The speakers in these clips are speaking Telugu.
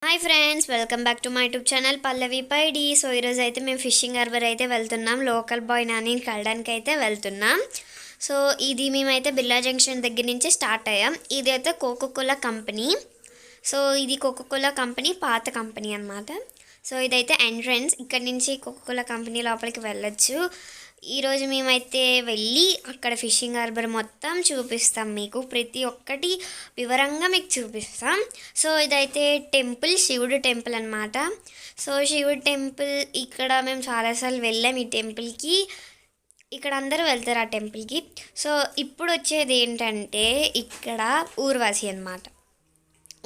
Hi friends, welcome back to my YouTube channel Pallavi Paidi. So ఈరోజు అయితే మేము ఫిషింగ్ హార్బర్ అయితే వెళ్తున్నాం. లోకల్ బాయ్ నాని కలడానికి అయితే వెళ్తున్నాం. సో ఇది మేమైతే బిర్లా జంక్షన్ దగ్గర నుంచి స్టార్ట్ అయ్యాం. ఇది అయితే కోకోకోలా కంపెనీ. సో ఇది కోకోకోలా కంపెనీ పాత కంపెనీ అన్నమాట. సో ఇదైతే ఎంట్రన్స్. ఇక్కడ నుంచి కోకోకోలా కంపెనీ లోపలికి వెళ్ళొచ్చు. ఈరోజు మేమైతే వెళ్ళి అక్కడ ఫిషింగ్ హార్బర్ మొత్తం చూపిస్తాం. మీకు ప్రతి ఒక్కటి వివరంగా మీకు చూపిస్తాం. సో ఇదైతే టెంపుల్, శివుడు టెంపుల్ అనమాట. సో శివుడు టెంపుల్ ఇక్కడ మేము చాలాసార్లు వెళ్ళాం. ఈ టెంపుల్కి ఇక్కడ అందరూ వెళ్తారు ఆ టెంపుల్కి. సో ఇప్పుడు వచ్చేది ఏంటంటే ఇక్కడ ఊర్వాసి అనమాట.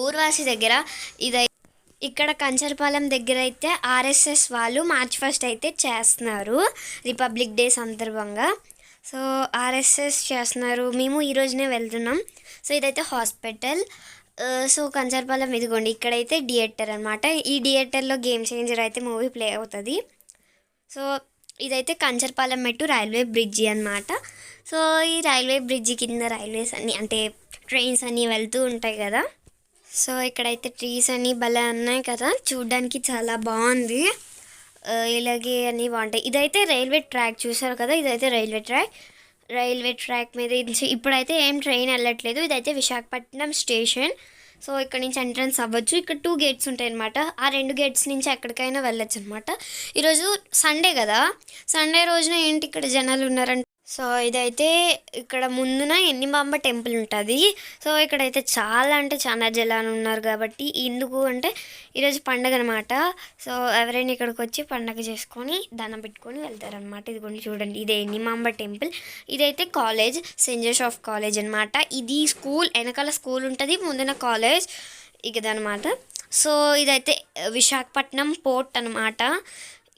ఊర్వాసి దగ్గర ఇక్కడ కంచరపాలెం దగ్గర అయితే ఆర్ఎస్ఎస్ వాళ్ళు మార్చ్ 1 అయితే చేస్తున్నారు, రిపబ్లిక్ డే సందర్భంగా. సో ఆర్ఎస్ఎస్ చేస్తున్నారు. మేము ఈరోజునే వెళ్తున్నాం. సో ఇదైతే హాస్పిటల్. సో కంచరపాలెం ఇదిగోండి, ఇక్కడైతే థియేటర్ అనమాట. ఈ థియేటర్లో గేమ్ చేంజర్ అయితే మూవీ ప్లే అవుతుంది. సో ఇదైతే కంచరపాలెం మెట్టు రైల్వే బ్రిడ్జి అనమాట. సో ఈ రైల్వే బ్రిడ్జి కింద రైల్వేస్ అన్నీ అంటే ట్రైన్స్ అన్నీ వెళ్తూ ఉంటాయి కదా. సో ఇక్కడైతే ట్రీస్ అన్నీ భలే ఉన్నాయి కదా, చూడ్డానికి చాలా బాగుంది. ఇలాగే అన్నీ బాగుంటాయి. ఇదైతే రైల్వే ట్రాక్ చూసారు కదా, ఇదైతే రైల్వే ట్రాక్ మీద ఇప్పుడైతే ఏం ట్రైన్ వెళ్ళట్లేదు. ఇదైతే విశాఖపట్నం స్టేషన్. సో ఇక్కడ నుంచి ఎంట్రన్స్ అవ్వచ్చు. ఇక్కడ 2 గేట్స్ ఉంటాయి అనమాట. ఆ 2 గేట్స్ నుంచి ఎక్కడికైనా వెళ్ళొచ్చు అనమాట. ఈరోజు సండే కదా, సండే రోజున ఏంటి ఇక్కడ జనాలు ఉన్నారంటే, సో ఇదైతే ఇక్కడ ముందున ఎన్నిమాంబ టెంపుల్ ఉంటుంది. సో ఇక్కడైతే చాలా అంటే చాలా జనాలు ఉన్నారు కాబట్టి, ఎందుకు అంటే ఈరోజు పండగ అనమాట. సో ఎవరైనా ఇక్కడికి వచ్చి పండగ చేసుకొని దండం పెట్టుకొని వెళ్తారనమాట. ఇదిగోండి చూడండి, ఇదే ఎన్నిమాంబ టెంపుల్. ఇదైతే కాలేజ్, సెయింట్ జోసెఫ్ కాలేజ్ అనమాట. ఇది స్కూల్, వెనకాల స్కూల్ ఉంటుంది, ముందున కాలేజ్ ఇదనమాట. సో ఇదైతే విశాఖపట్నం పోర్ట్ అనమాట.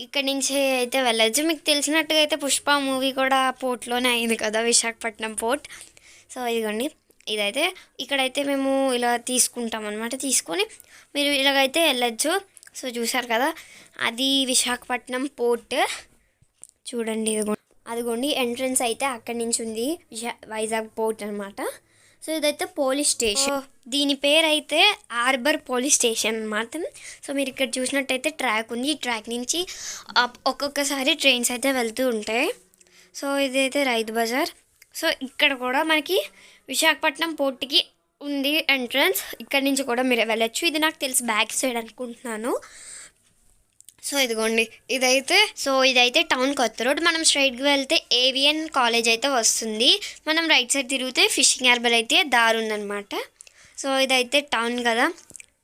ఇక్కడ నుంచి అయితే వెళ్ళచ్చు. మీకు తెలిసినట్టుగా అయితే పుష్ప మూవీ కూడా పోర్ట్లోనే అయింది కదా, విశాఖపట్నం పోర్ట్. సో ఇదిగోండి, ఇదైతే ఇక్కడైతే మేము ఇలా తీసుకుంటాం అనమాట. తీసుకొని మీరు ఇలాగైతే వెళ్ళచ్చు. సో చూసారు కదా, అది విశాఖపట్నం పోర్ట్. చూడండి అదిగోండి ఎంట్రన్స్ అయితే అక్కడి నుంచి ఉంది, వైజాగ్ పోర్ట్ అనమాట. సో ఇదైతే పోలీస్ స్టేషన్. దీని పేరు అయితే హార్బర్ పోలీస్ స్టేషన్ అనమాట. సో మీరు ఇక్కడ చూసినట్టయితే ట్రాక్ ఉంది. ఈ ట్రాక్ నుంచి ఒక్కొక్కసారి ట్రైన్స్ అయితే వెళ్తూ ఉంటాయి. సో ఇదైతే రైతు బజార్. సో ఇక్కడ కూడా మనకి విశాఖపట్నం పోర్ట్కి ఉంది ఎంట్రన్స్. ఇక్కడ నుంచి కూడా మీరు వెళ్ళచ్చు. ఇది నాకు తెలిసి బ్యాక్ సైడ్ అనుకుంటున్నాను. సో ఇదిగోండి, ఇదైతే టౌన్ కొత్త రోడ్. మనం స్ట్రైట్గా వెళ్తే ఏవిఎన్ కాలేజ్ అయితే వస్తుంది. మనం రైట్ సైడ్ తిరిగితే ఫిషింగ్ హార్బర్ అయితే దారి ఉందన్నమాట. సో ఇదైతే టౌన్ కదా,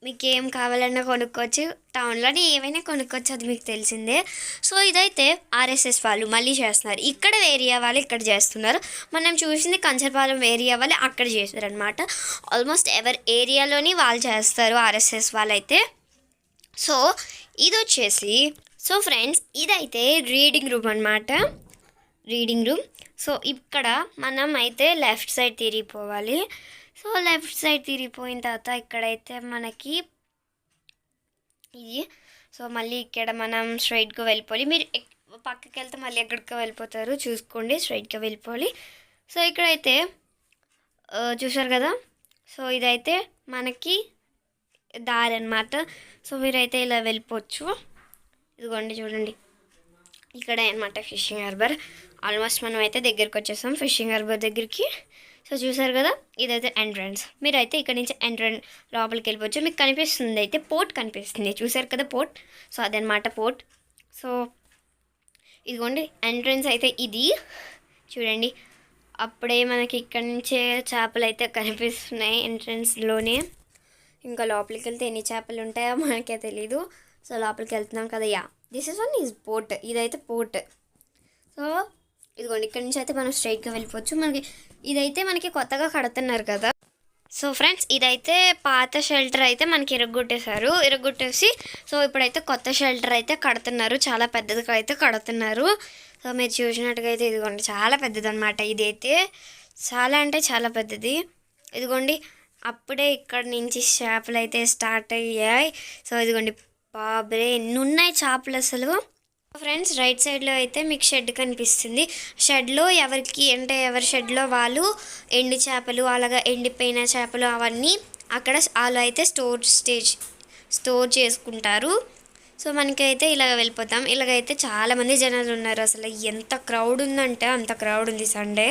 మీకు ఏం కావాలన్నా కొనుక్కోవచ్చు. టౌన్లోనే ఏమైనా కొనుక్కోవచ్చు, అది మీకు తెలిసిందే. సో ఇదైతే ఆర్ఎస్ఎస్ వాళ్ళు మళ్ళీ చేస్తున్నారు. ఇక్కడ ఏరియా వాళ్ళు ఇక్కడ చేస్తున్నారు. మనం చూసింది కంచరపాలెం ఏరియా వాళ్ళు అక్కడ చేస్తారు అనమాట. ఆల్మోస్ట్ ఎవరి ఏరియాలోని వాళ్ళు చేస్తారు ఆర్ఎస్ఎస్ వాళ్ళైతే. సో ఇది వచ్చేసి, సో ఫ్రెండ్స్ ఇదైతే రీడింగ్ రూమ్ అనమాట, రీడింగ్ రూమ్. సో ఇక్కడ మనం అయితే లెఫ్ట్ సైడ్ తిరిగిపోవాలి. సో లెఫ్ట్ సైడ్ తిరిగిపోయిన తర్వాత ఇక్కడైతే మనకి ఇది. సో మళ్ళీ ఇక్కడ మనం స్ట్రైట్గా వెళ్ళిపోవాలి. మీరు పక్కకి వెళ్తే మళ్ళీ ఎక్కడికో వెళ్ళిపోతారు, చూసుకోండి, స్ట్రైట్గా వెళ్ళిపోవాలి. సో ఇక్కడైతే చూసారు కదా, సో ఇదైతే మనకి దారి అనమాట. సో మీరైతే ఇలా వెళ్ళిపోవచ్చు. ఇదిగోండి చూడండి, ఇక్కడే అనమాట ఫిషింగ్ హార్బర్. ఆల్మోస్ట్ మనం అయితే దగ్గరికి వచ్చేసాం ఫిషింగ్ హార్బర్ దగ్గరికి. సో చూసారు కదా, ఇదైతే ఎంట్రన్స్. మీరైతే ఇక్కడ నుంచి లోపలికి వెళ్ళిపోవచ్చు. మీకు కనిపిస్తుంది అయితే పోర్ట్ కనిపిస్తుంది, చూసారు కదా పోర్ట్. సో అదనమాట పోర్ట్. సో ఇదిగోండి ఎంట్రన్స్ అయితే ఇది చూడండి. అప్పుడే మనకి ఇక్కడ నుంచే చేపలు అయితే కనిపిస్తున్నాయి ఎంట్రన్స్లోనే. ఇంకా లోపలికి వెళ్తే ఎన్ని చేపలు ఉంటాయో మనకే తెలీదు. సో లోపలికి వెళ్తున్నాం కదా. This is port. ఇదైతే పోర్ట్. సో ఇదిగోండి, ఇక్కడ నుంచి అయితే మనం స్ట్రైట్గా వెళ్ళిపోవచ్చు. ఇదైతే మనకి కొత్తగా కడుతున్నారు కదా. సో ఫ్రెండ్స్ ఇదైతే పాత షెల్టర్ అయితే మనకి ఇరగొట్టేసి సో ఇప్పుడైతే కొత్త షెల్టర్ అయితే కడుతున్నారు. చాలా పెద్దదిగా అయితే కడుతున్నారు. సో మీరు చూసినట్టుగా అయితే ఇదిగోండి చాలా పెద్దది అనమాట. ఇదైతే చాలా అంటే చాలా పెద్దది. ఇదిగోండి, అప్పుడే ఇక్కడ నుంచి చేపలు అయితే స్టార్ట్ అయ్యాయి. సో ఇదిగోండి, బాబరే ఎన్ని ఉన్నాయి చేపలు అసలు. ఫ్రెండ్స్ రైట్ సైడ్లో అయితే మీకు షెడ్ కనిపిస్తుంది. షెడ్లో ఎవరి షెడ్లో వాళ్ళు ఎండు చేపలు, అలాగా ఎండిపోయిన చేపలు అవన్నీ అక్కడ వాళ్ళు అయితే స్టోర్ చేసుకుంటారు. సో మనకైతే ఇలాగ వెళ్ళిపోతాం. ఇలాగైతే చాలామంది జనాలు ఉన్నారు. అసలు ఎంత క్రౌడ్ ఉందంటే అంత క్రౌడ్ ఉంది సండే.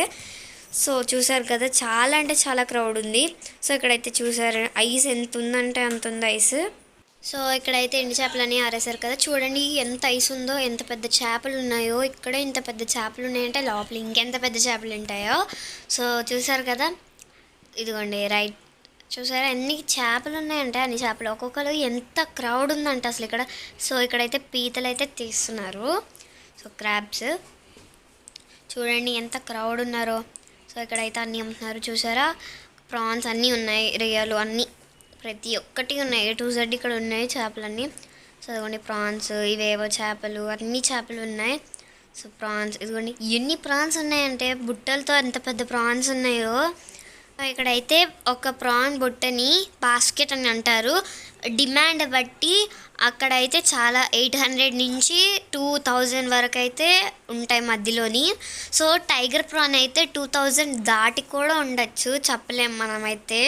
సో చూసారు కదా, చాలా అంటే చాలా క్రౌడ్ ఉంది. సో ఇక్కడైతే చూసారు ఐస్ ఎంత ఉందంటే అంత ఉంది ఐస్. సో ఇక్కడైతే ఎండు చేపలని ఆరేసారు కదా, చూడండి ఎంత ఐస్ ఉందో, ఎంత పెద్ద చేపలు ఉన్నాయో. ఇక్కడే ఇంత పెద్ద చేపలు ఉన్నాయంటే లోపల ఇంకెంత పెద్ద చేపలు ఉంటాయో. సో చూసారు కదా, ఇదిగోండి రైట్, చూసారా ఎన్ని చేపలు ఉన్నాయంటే అన్ని చేపలు. ఒక్కొక్కరు ఎంత క్రౌడ్ ఉందంటే అసలు ఇక్కడ. సో ఇక్కడైతే పీతలు అయితే తీస్తున్నారు. సో క్రాబ్స్ చూడండి ఎంత క్రౌడ్ ఉన్నారో. సో ఇక్కడైతే అన్నీ అమ్ముతున్నారు చూసారా. ప్రాన్స్ అన్నీ ఉన్నాయి, రొయ్యలు అన్నీ ప్రతి ఒక్కటి ఉన్నాయి, A to Z ఇక్కడ ఉన్నాయి చేపలన్నీ. సో ఇదిగోండి ప్రాన్స్, ఇవేవో చేపలు, అన్ని చేపలు ఉన్నాయి. సో ప్రాన్స్ ఇదిగోండి ఎన్ని ప్రాన్స్ ఉన్నాయంటే బుట్టలతో ఎంత పెద్ద ప్రాన్స్ ఉన్నాయో. ఇక్కడైతే ఒక ప్రాన్ బుట్టని బాస్కెట్ అని అంటారు. డిమాండ్ బట్టి అక్కడైతే చాలా 800 నుంచి 2000 వరకు అయితే ఉంటాయి మధ్యలోని. సో టైగర్ ప్రాన్ అయితే 2000 దాటి కూడా ఉండొచ్చు, చెప్పలేం మనమైతే.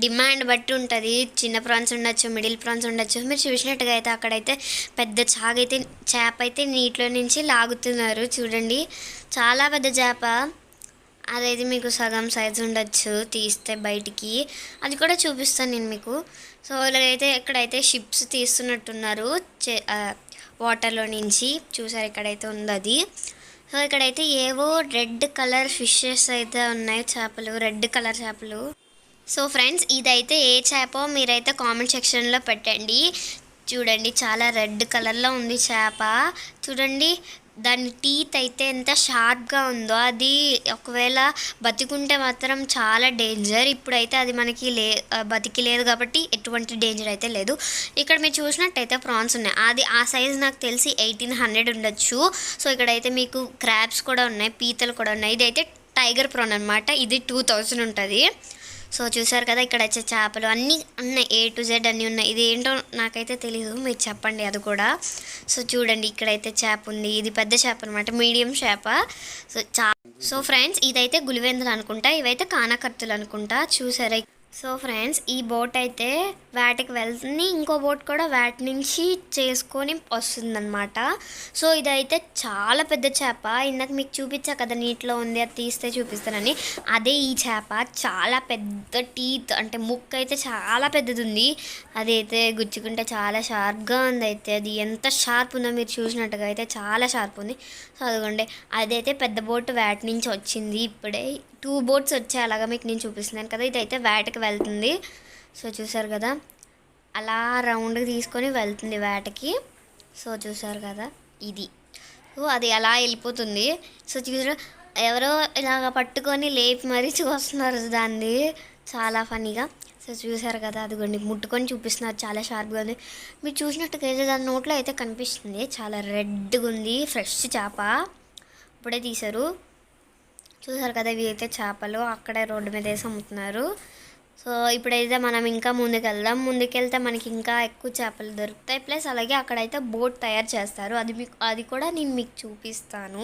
డిమాండ్ బట్టి ఉంటుంది. చిన్న ప్రాన్స్ ఉండొచ్చు, మిడిల్ ప్రాన్స్ ఉండొచ్చు. మీరు చూసినట్టుగా అయితే అక్కడైతే పెద్ద చేప అయితే నీటిలో నుంచి లాగుతున్నారు చూడండి. చాలా పెద్ద చేప, అదైతే మీకు సగం సైజు ఉండొచ్చు తీస్తే బయటికి, అది కూడా చూపిస్తాను నేను మీకు. సో ఇలాగైతే ఇక్కడైతే షిప్స్ తీస్తున్నట్టున్నారు వాటర్లో నుంచి. చూసారు ఇక్కడైతే ఉంది అది. సో ఇక్కడైతే ఏవో రెడ్ కలర్ ఫిషెస్ అయితే ఉన్నాయి, చేపలు, రెడ్ కలర్ చేపలు. సో ఫ్రెండ్స్ ఇదైతే ఏ చేపో మీరైతే కామెంట్ సెక్షన్లో పెట్టండి. చూడండి చాలా రెడ్ కలర్లో ఉంది చేప. చూడండి దాని టీత్ అయితే ఎంత షార్ప్గా ఉందో. అది ఒకవేళ బతికుంటే మాత్రం చాలా డేంజర్. ఇప్పుడైతే అది మనకి బతికి లేదు కాబట్టి ఎటువంటి డేంజర్ అయితే లేదు. ఇక్కడ మీరు చూసినట్టయితే ప్రాన్స్ ఉన్నాయి, అది ఆ సైజ్ నాకు తెలిసి 1800 ఉండొచ్చు. సో ఇక్కడైతే మీకు క్రాబ్స్ కూడా ఉన్నాయి, పీతలు కూడా ఉన్నాయి. ఇదైతే టైగర్ ప్రాన్ అనమాట, ఇది 2000 ఉంటుంది. సో చూసారు కదా, ఇక్కడ వచ్చే చేపలు అన్నీ ఉన్నాయి, A to Z అన్నీ ఉన్నాయి. ఇది ఏంటో నాకైతే తెలీదు, మీరు చెప్పండి అది కూడా. సో చూడండి ఇక్కడైతే చేప ఉంది, ఇది పెద్ద చేప అనమాట, మీడియం చేప. సో ఫ్రెండ్స్ ఇదైతే గులివేందులు అనుకుంటా, ఇవైతే కానకర్తులు అనుకుంటా. చూసారా. సో ఫ్రెండ్స్ ఈ బోట్ అయితే వేటకి వెళ్తుంది, ఇంకో బోట్ కూడా వేట నుంచి చేసుకొని వస్తుందన్నమాట. సో ఇదైతే చాలా పెద్ద చేప. ఇందాక మీకు చూపించా కదా నీటిలో ఉంది, అది తీస్తే చూపిస్తానని. అదే ఈ చేప. చాలా పెద్ద టీత్, అంటే ముక్కు అయితే చాలా పెద్దది ఉంది. అదైతే గుచ్చుకుంటే చాలా షార్ప్గా ఉంది. అయితే అది ఎంత షార్ప్ ఉందో మీరు చూసినట్టుగా అయితే చాలా షార్ప్ ఉంది. సో అదిగోండి అదైతే పెద్ద బోట్ వేట నుంచి వచ్చింది. ఇప్పుడే 2 బోట్స్ వచ్చాయి, అలాగా మీకు నేను చూపిస్తున్నాను కదా. ఇదైతే వేటకి వెళ్తుంది. సో చూసారు కదా, అలా రౌండ్కి తీసుకొని వెళ్తుంది వేటకి. సో చూసారు కదా ఇది. సో అది అలా వెళ్ళిపోతుంది. సో చూసారు ఎవరో ఇలాగ పట్టుకొని లేపి మరీ చూస్తున్నారు దాన్ని, చాలా ఫనీగా. సో చూసారు కదా, అదిగోండి ముట్టుకొని చూపిస్తున్నారు, చాలా షార్ప్గా ఉంది. మీరు చూసినట్టుగా అయితే దాని నోట్లో అయితే కనిపిస్తుంది, చాలా రెడ్గా ఉంది. ఫ్రెష్ చేప ఇప్పుడే తీశారు. చూసారు కదా, ఇవి అయితే చేపలు అక్కడే రోడ్డు మీద వేసి అమ్ముతున్నారు. సో ఇప్పుడైతే మనం ఇంకా ముందుకెళ్దాం. ముందుకెళ్తే మనకి ఇంకా ఎక్కువ చేపలు దొరుకుతాయి. ప్లస్ అలాగే అక్కడైతే బోట్ తయారు చేస్తారు, అది కూడా నేను మీకు చూపిస్తాను.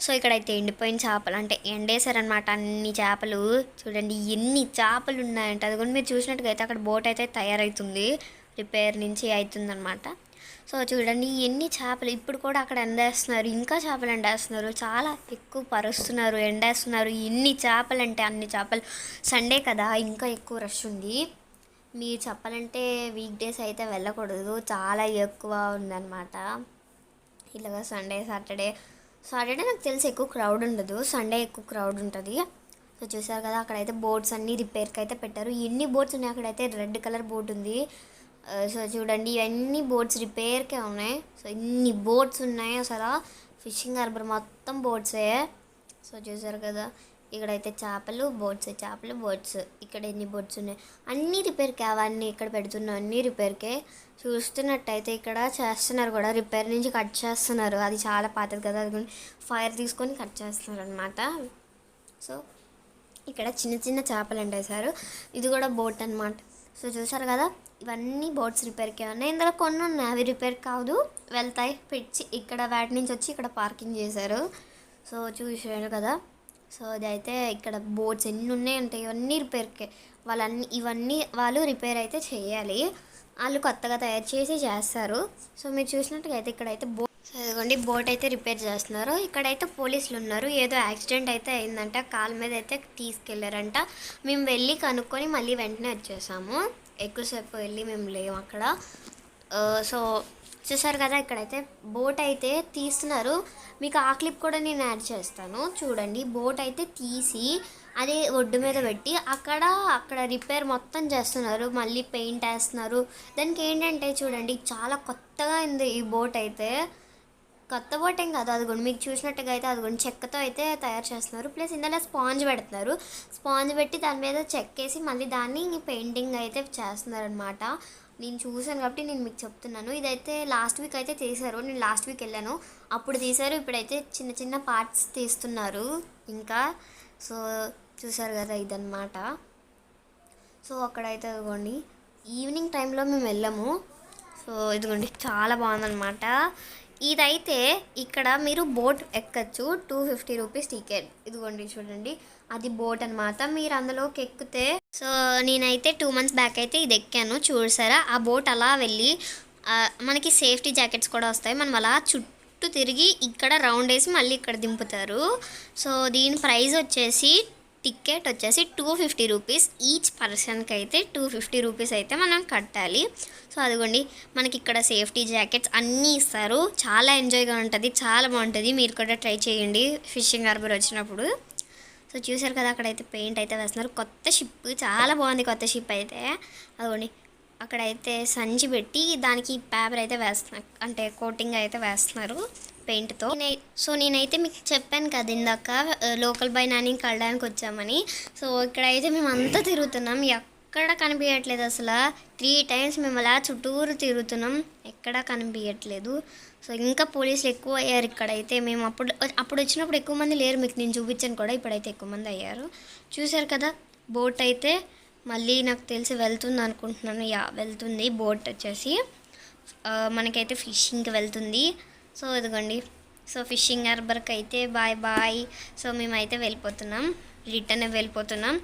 సో ఇక్కడైతే ఎండిపోయిన చేపలు, అంటే ఎండేసారనమాట అన్ని చేపలు. చూడండి ఎన్ని చేపలు ఉన్నాయంటే. అది కూడా మీరు చూసినట్టుగా అయితే అక్కడ బోట్ అయితే తయారవుతుంది, రిపేర్ నుంచి అవుతుందన్నమాట. సో చూడండి ఎన్ని చేపలు. ఇప్పుడు కూడా అక్కడ ఎండేస్తున్నారు, ఇంకా చేపలు ఎండేస్తున్నారు, చాలా ఎక్కువ పరుస్తున్నారు, ఎండేస్తున్నారు. ఎన్ని చేపలు అంటే అన్ని చేపలు. సండే కదా ఇంకా ఎక్కువ రష్ ఉంది. మీరు చెప్పాలంటే వీక్ డేస్ అయితే వెళ్ళకూడదు, చాలా ఎక్కువ ఉందన్నమాట. ఇలాగ సండే సాటర్డే నాకు తెలిసి ఎక్కువ క్రౌడ్ ఉండదు, సండే ఎక్కువ క్రౌడ్ ఉంటుంది. సో చూసారు కదా, అక్కడైతే బోట్స్ అన్నీ రిపేర్కి అయితే పెట్టారు. ఎన్ని బోట్స్ ఉన్నాయి అక్కడైతే, రెడ్ కలర్ బోట్ ఉంది. సో చూడండి ఇవన్నీ బోట్స్ రిపేర్కే ఉన్నాయి. సో ఇన్ని బోట్స్ ఉన్నాయి అసలు. ఫిషింగ్ హార్బర్ మొత్తం బోట్సే. సో చూసారు కదా, ఇక్కడైతే చేపలు బోట్స్. ఇక్కడ ఎన్ని బోట్స్ ఉన్నాయి, అన్నీ రిపేర్కే. అవన్నీ ఇక్కడ పెడుతున్నాం, అన్నీ రిపేర్కే. చూస్తున్నట్టయితే ఇక్కడ చేస్తున్నారు కూడా, రిపేర్ నుంచి కట్ చేస్తున్నారు. అది చాలా పాతది కదా, అది ఫైర్ తీసుకొని కట్ చేస్తున్నారు అనమాట. సో ఇక్కడ చిన్న చిన్న చేపలు ఎండేశారు. ఇది కూడా బోట్ అనమాట. సో చూసారు కదా, ఇవన్నీ బోట్స్ రిపేర్కే ఉన్నాయి. ఇందులో కొన్ని ఉన్నాయి అవి రిపేర్ కాదు, వెళ్తాయి పెట్టి ఇక్కడ వాటి నుంచి వచ్చి ఇక్కడ పార్కింగ్ చేశారు. సో చూసారు కదా. సో ఇదైతే ఇక్కడ బోట్స్ ఎన్ని ఉన్నాయి అంటే ఇవన్నీ రిపేర్కే. ఇవన్నీ వాళ్ళు రిపేర్ అయితే చేయాలి. వాళ్ళు కొత్తగా తయారు చేసి చేస్తారు. సో మీరు చూసినట్టుగా అయితే ఇక్కడైతే ఇదిగోండి బోట్ అయితే రిపేర్ చేస్తున్నారు. ఇక్కడైతే పోలీసులు ఉన్నారు. ఏదో యాక్సిడెంట్ అయితే అయిందంట, కాలు మీద అయితే తీసుకెళ్లారంట. మేము వెళ్ళి కనుక్కొని మళ్ళీ వెంటనే వచ్చేసాము. ఎక్కువసేపు వెళ్ళి మేము లేము అక్కడ. సో చూసారు కదా, ఇక్కడైతే బోట్ అయితే తీస్తున్నారు. మీకు ఆ క్లిప్ కూడా నేను యాడ్ చేస్తాను చూడండి. బోట్ అయితే తీసి అదే ఒడ్డు మీద పెట్టి అక్కడ రిపేర్ మొత్తం చేస్తున్నారు. మళ్ళీ పెయింట్ వేస్తున్నారు. దానికి ఏంటంటే చూడండి, చాలా కొత్తగా ఉంది ఈ బోట్ అయితే. కొత్త బోట్ ఏం కాదు, అదిగోండి మీకు చూసినట్టుగా అయితే అదిగోండి చెక్కతో అయితే తయారు చేస్తున్నారు. ప్లస్ ఇందులో స్పాంజ్ పెడుతున్నారు. స్పాంజ్ పెట్టి దాని మీద చెక్కేసి మళ్ళీ దాన్ని పెయింటింగ్ అయితే చేస్తున్నారనమాట. నేను చూసాను కాబట్టి నేను మీకు చెప్తున్నాను. ఇదైతే లాస్ట్ వీక్ అయితే తీశారు. నేను లాస్ట్ వీక్ వెళ్ళాను, అప్పుడు తీశారు. ఇప్పుడైతే చిన్న చిన్న పార్ట్స్ తీస్తున్నారు ఇంకా. సో చూసారు కదా, ఇదన్నమాట. సో అక్కడైతే ఇదిగోండి ఈవినింగ్ టైంలో మేము వెళ్ళాము. సో ఇదిగోండి చాలా బాగుందన్నమాట. ఇదైతే ఇక్కడ మీరు బోట్ ఎక్కచ్చు, 250 రూపీస్ టికెట్. ఇదిగోండి చూడండి, అది బోట్ అనమాట. మీరు అందులోకి ఎక్కితే, సో నేనైతే 2 months బ్యాక్ అయితే ఇది ఎక్కాను చూసారా. ఆ బోట్ అలా వెళ్ళి మనకి సేఫ్టీ జాకెట్స్ కూడా వస్తాయి. మనం అలా చుట్టూ తిరిగి ఇక్కడ రౌండ్ వేసి మళ్ళీ ఇక్కడ దింపుతారు. సో దీని ప్రైస్ వచ్చేసి టికెట్ వచ్చేసి 250 రూపీస్. ఈచ్ పర్సన్కి అయితే 250 రూపీస్ అయితే మనం కట్టాలి. సో అదిగోండి మనకి ఇక్కడ సేఫ్టీ జాకెట్స్ అన్నీ ఇస్తారు. చాలా ఎంజాయ్గా ఉంటుంది, చాలా బాగుంటుంది. మీరు కూడా ట్రై చేయండి ఫిషింగ్ హార్బర్ వచ్చినప్పుడు. సో చూసారు కదా, అక్కడైతే పెయింట్ అయితే వేస్తున్నారు. కొత్త షిప్, చాలా బాగుంది కొత్త షిప్ అయితే. అదిగోండి అక్కడైతే సంచి పెట్టి దానికి పేపర్ అయితే వేస్తున్నారు, అంటే కోటింగ్ అయితే వేస్తున్నారు పెయింట్తో. సో నేనైతే మీకు చెప్పాను కదా ఇందాక లోకల్ బాయ్ నానికి కలడానికి వచ్చామని. సో ఇక్కడైతే మేము అంతా తిరుగుతున్నాం, ఎక్కడ కనిపించట్లేదు అసలు. 3 times మేము అలా చుట్టూరు తిరుగుతున్నాం, ఎక్కడా కనిపించట్లేదు. సో ఇంకా పోలీసులు ఎక్కువ అయ్యారు ఇక్కడైతే. మేము అప్పుడు వచ్చినప్పుడు ఎక్కువ మంది లేరు, మీకు నేను చూపించాను కూడా. ఇప్పుడైతే ఎక్కువ మంది అయ్యారు. చూసారు కదా, బోట్ అయితే మళ్ళీ నాకు తెలిసి వెళ్తుంది అనుకుంటున్నాను. వెళ్తుంది బోట్ వచ్చేసి. మనకైతే ఫిషింగ్కి వెళ్తుంది. సో ఇదిగోండి, సో ఫిషింగ్ హార్బర్కి అయితే బాయ్ బాయ్. సో మేమైతే వెళ్ళిపోతున్నాం, రిటర్న్ వెళ్ళిపోతున్నాం.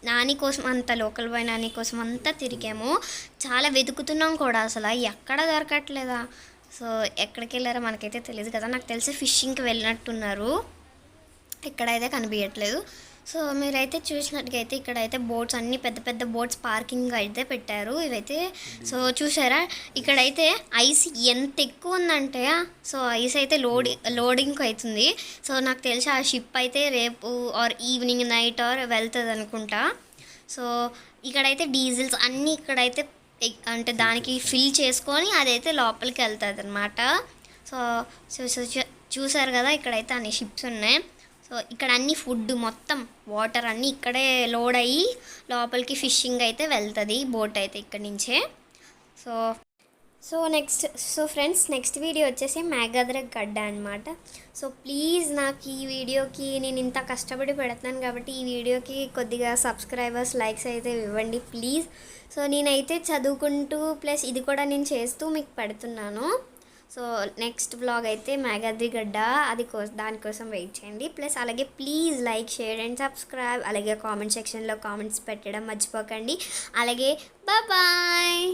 నాని కోసం అంతా, లోకల్ బాయ్ నాని కోసం అంతా తిరిగాము. చాలా వెతుకుతున్నాం కూడా, అసలు ఎక్కడ దొరకట్లేదా. సో ఎక్కడికి వెళ్ళారో మనకైతే తెలియదు కదా. నాకు తెలిసి ఫిషింగ్కి వెళ్ళినట్టున్నారు, ఇక్కడైతే కనిపించట్లేదు. సో మీరైతే చూసినట్టుగైతే ఇక్కడైతే బోట్స్ అన్నీ పెద్ద పెద్ద బోట్స్ పార్కింగ్ అయితే పెట్టారు ఇవైతే. సో చూసారా, ఇక్కడైతే ఐస్ ఎంత ఎక్కువ ఉందంటే, సో ఐస్ అయితే లోడింగ్ అవుతుంది. సో నాకు తెలిసి ఆ షిప్ అయితే రేపు ఆర్ ఈవినింగ్ నైట్ ఆర్ వెళ్తుంది అనుకుంటా. సో ఇక్కడైతే డీజిల్స్ అన్నీ ఇక్కడైతే అంటే దానికి ఫిల్ చేసుకొని అదైతే లోపలికి వెళ్తుంది అనమాట. సో చూసారు కదా, ఇక్కడైతే అన్ని షిప్స్ ఉన్నాయి. సో ఇక్కడ అన్ని ఫుడ్ మొత్తం వాటర్ అన్నీ ఇక్కడే లోడ్ అయ్యి లోపలికి ఫిషింగ్ అయితే వెళ్తుంది బోట్ అయితే ఇక్కడి నుంచే. సో ఫ్రెండ్స్, నెక్స్ట్ వీడియో వచ్చేసి మేఘాద్రి గడ్డ అనమాట. సో ప్లీజ్ నాకు ఈ వీడియోకి, నేను ఇంత కష్టపడి పెడుతున్నాను కాబట్టి ఈ వీడియోకి కొద్దిగా సబ్స్క్రైబర్స్, లైక్స్ అయితే ఇవ్వండి ప్లీజ్. సో నేనైతే చదువుకుంటూ ప్లస్ ఇది కూడా నేను చేస్తూ మీకు పెడుతున్నాను. సో నెక్స్ట్ వ్లాగ్ అయితే మేఘాద్రి గడ్డ, దానికోసం వెయిట్ చేయండి. ప్లస్ అలాగే please like, share and subscribe. అలాగే కామెంట్ సెక్షన్లో కామెంట్స్ పెట్టడం మర్చిపోకండి. అలాగే బాయ్.